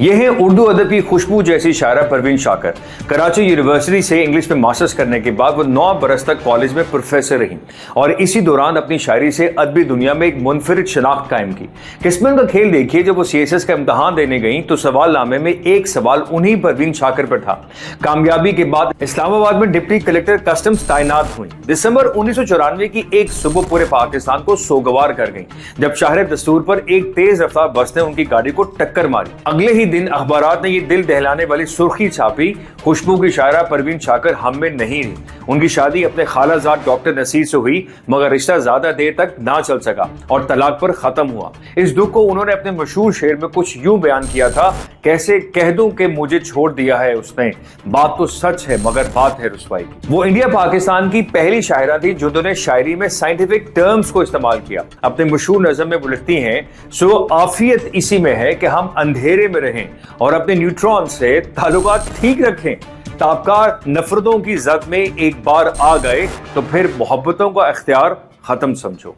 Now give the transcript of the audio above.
ये है उर्दू अदब की खुशबू जैसी शायरा परवीन शाकर। कराची यूनिवर्सिटी से इंग्लिश में मास्टर्स करने के बाद वो 9 बरस तक कॉलेज में प्रोफेसर रही और इसी दौरान अपनी शायरी से अदबी दुनिया में एक मुनफरिद शनाख्त कायम की। किस्मत का खेल देखिए, जब वो सीएसएस का इम्तहान देने गई तो सवाल नामे में एक सवाल उन्हीं परवीन शाकर पर था। कामयाबी के बाद इस्लामाबाद में डिप्टी कलेक्टर कस्टम्स तैनात हुई। दिसंबर 1994 की एक सुबह पूरे पाकिस्तान को सोगवार कर गई जब शाहर दस्तूर पर एक तेज रफ्तार बस ने उनकी गाड़ी को टक्कर मारी। अगले ही दिन अखबारात ने ये दिल दहलाने वाली सुर्खी छापी, खुशबू की शायरा परवीन शाकर हम में नहीं रही। उनकी शादी अपने खालाजाद डॉक्टर नसीर से हुई, मगर रिश्ता ज्यादा देर तक ना चल सका और तलाक पर खत्म हुआ। इस दुख को उन्होंने अपने मशहूर शेर में कुछ यूं बयान किया था, कैसे कह दूं कि मुझे छोड़ दिया है उसने, बात तो सच है मगर बात है रुसवाई की। वो इंडिया पाकिस्तान की पहली शायरा थी जिन्होंने शायरी में साइंटिफिक टर्म्स को इस्तेमाल किया। अपने मशहूर नज़म में वो लिखती हैं, सो आफियत इसी में है कि हम अंधेरे में रहें और अपने न्यूट्रॉन से ताल्लुकात ठीक रखें। ताबकार नफरतों की जद में एक बार आ गए तो फिर मोहब्बतों का इख्तियार खत्म समझो।